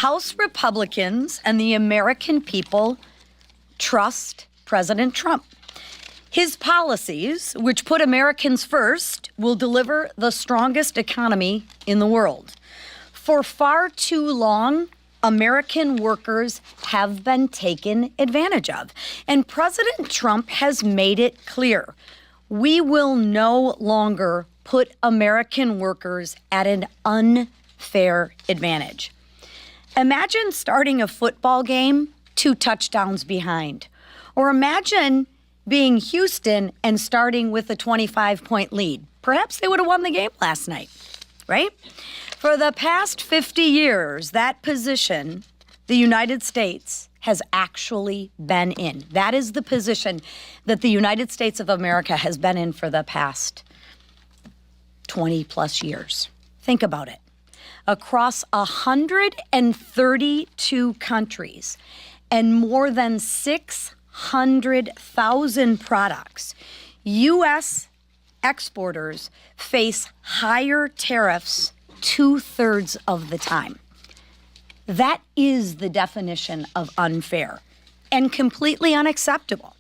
House Republicans and the American people trust President Trump. His policies, which put Americans first, will deliver the strongest economy in the world. For far too long, American workers have been taken advantage of. And President Trump has made it clear, we will no longer put American workers at an unfair advantage. Imagine starting a football game 2 touchdowns behind. Or imagine being Houston and starting with a 25-point lead. Perhaps they would have won the game last night, right? For the past 50 years, that position the United States has actually been in. That is the position that the United States of America has been in for the past 20 plus years. Think about it. Across 132 countries and more than 600,000 products, U.S. exporters face higher tariffs 2/3 of the time. That is the definition of unfair and completely unacceptable.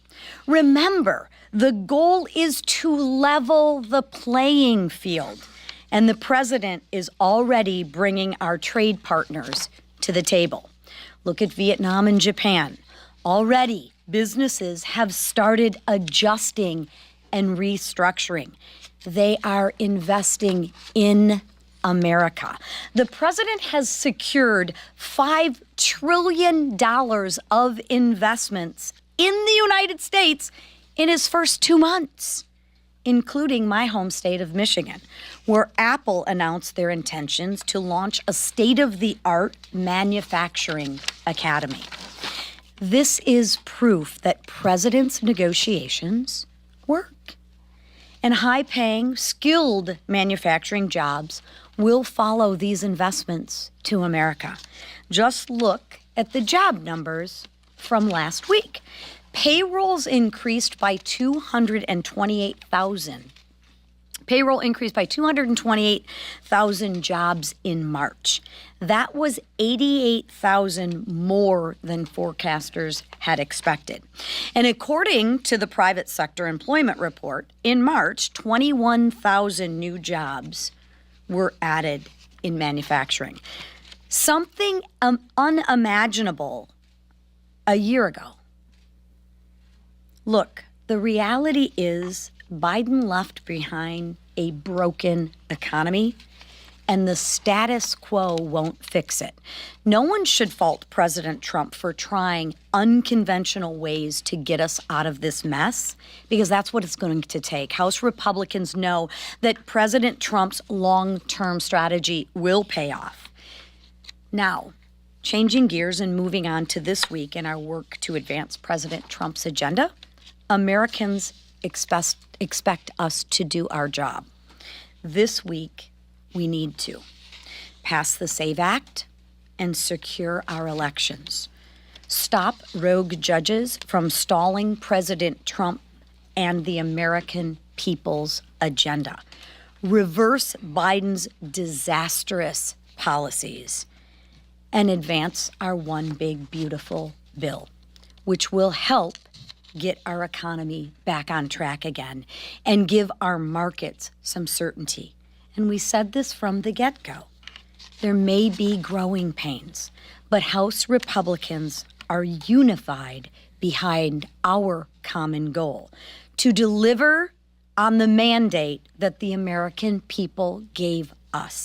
Remember, the goal is to level the playing field. And the president is already bringing our trade partners to the table. Look at Vietnam and Japan. Already, businesses have started adjusting and restructuring. They are investing in America. The president has secured $5 trillion of investments in the United States in his first 2 months, including my home state of Michigan, where Apple announced their intentions to launch a state-of-the-art manufacturing academy. This is proof that president's negotiations work. And high-paying, skilled manufacturing jobs will follow these investments to America. Just look at the job numbers from last week. Payrolls increased by 228,000. Payroll increased by 228,000 jobs in March. That was 88,000 more than forecasters had expected. And according to the private sector employment report, in March, 21,000 new jobs were added in manufacturing. Something unimaginable a year ago. Look, the reality is Biden left behind a broken economy, and the status quo won't fix it. No one should fault President Trump for trying unconventional ways to get us out of this mess, because that's what it's going to take. House Republicans know that President Trump's long-term strategy will pay off. Now, changing gears and moving on to this week in our work to advance President Trump's agenda, Americans expect us to do our job. This week, we need to pass the SAVE Act and secure our elections. Stop rogue judges from stalling President Trump and the American people's agenda. Reverse Biden's disastrous policies and advance our one big beautiful bill, which will help get our economy back on track again and give our markets some certainty. And we said this from the get-go. There may be growing pains, but House Republicans are unified behind our common goal to deliver on the mandate that the American people gave us.